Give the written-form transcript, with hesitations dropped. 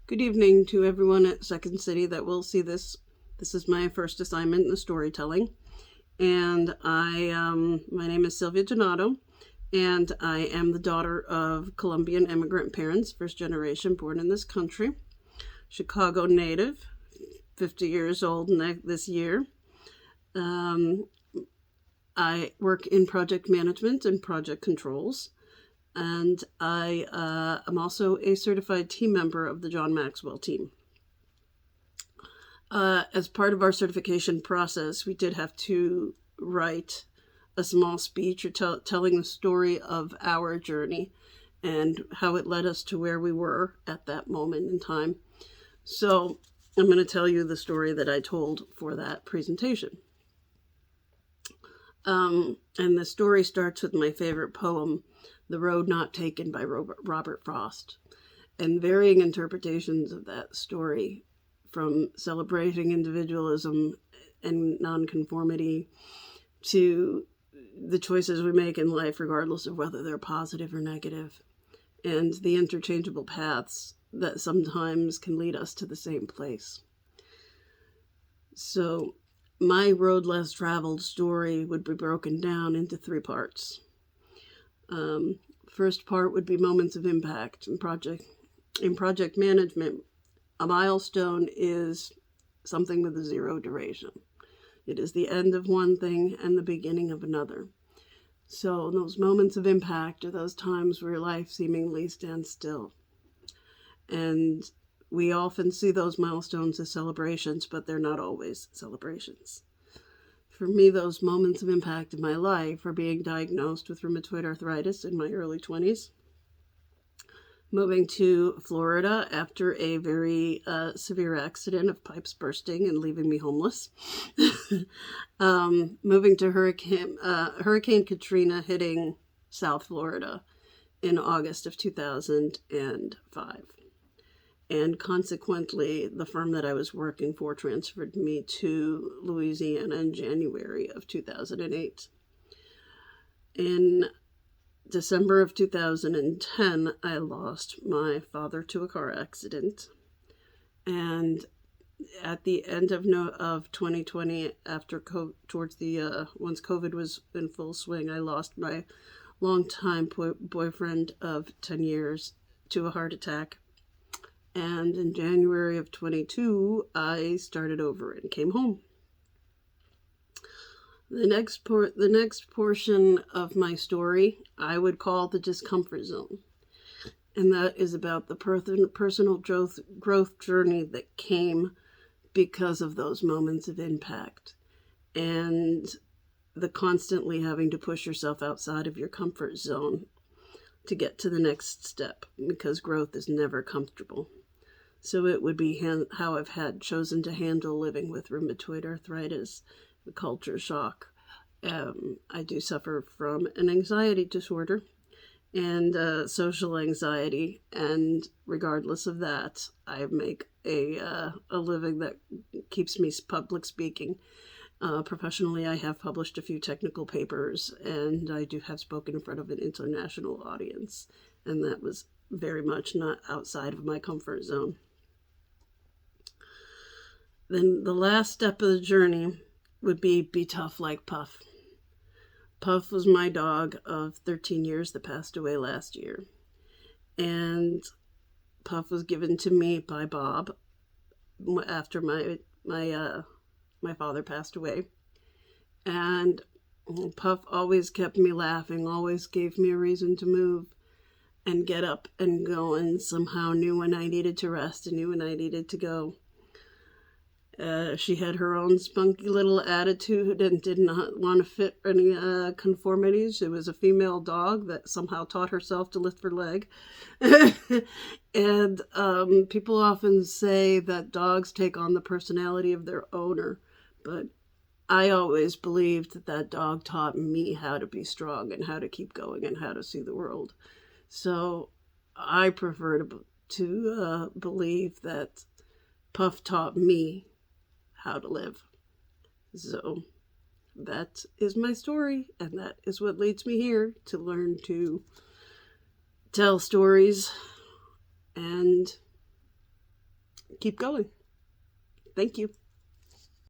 Good evening to everyone at Second City that will see this. This is my first assignment in the storytelling. And my name is Sylvia Donato, and I am the daughter of Colombian immigrant parents, first generation, born in this country. Chicago native, 50 years old this year. Um, I work in project management and project controls. And I am also a certified team member of the John Maxwell team. As part of our certification process, we did have to write a small speech or telling the story of our journey and how it led us to where we were at that moment in time. So I'm going to tell you the story that I told for that presentation. And the story starts with my favorite poem, The Road Not Taken by Robert Frost, and varying interpretations of that story, from celebrating individualism and nonconformity to the choices we make in life, regardless of whether they're positive or negative, and the interchangeable paths that sometimes can lead us to the same place. So my road less traveled story would be broken down into three parts. First part would be moments of impact in project management. A milestone is something with a zero duration. It is the end of one thing and the beginning of another. So those moments of impact are those times where life seemingly stands still. And we often see those milestones as celebrations, but they're not always celebrations. For me, those moments of impact in my life are being diagnosed with rheumatoid arthritis in my early 20s, moving to Florida after a very severe accident of pipes bursting and leaving me homeless, moving to Hurricane Katrina hitting South Florida in August of 2005. And consequently, the firm that I was working for transferred me to Louisiana in January of 2008. In December of 2010, I lost my father to a car accident. And at the end of 2020, after once COVID was in full swing, I lost my longtime boyfriend of 10 years to a heart attack. And in January of 22, I started over and came home. The next portion of my story I would call the Discomfort Zone. And that is about the personal growth journey that came because of those moments of impact. And the constantly having to push yourself outside of your comfort zone to get to the next step, because growth is never comfortable. So it would be how I've chosen to handle living with rheumatoid arthritis, the culture shock. I do suffer from an anxiety disorder and social anxiety, and regardless of that, I make a living that keeps me public speaking. Professionally, I have published a few technical papers, and I do have spoken in front of an international audience, and that was very much not outside of my comfort zone. Then the last step of the journey would be tough like Puff. Puff was my dog of 13 years that passed away last year. And Puff was given to me by Bob after my father passed away. And Puff always kept me laughing, always gave me a reason to move and get up and go, and somehow knew when I needed to rest and knew when I needed to go. She had her own spunky little attitude and did not want to fit any conformities. She was a female dog that somehow taught herself to lift her leg. And people often say that dogs take on the personality of their owner, but I always believed that dog taught me how to be strong and how to keep going and how to see the world. So I prefer to believe that Puff taught me how to live. So that is my story, and that is what leads me here, to learn to tell stories and keep going. Thank you.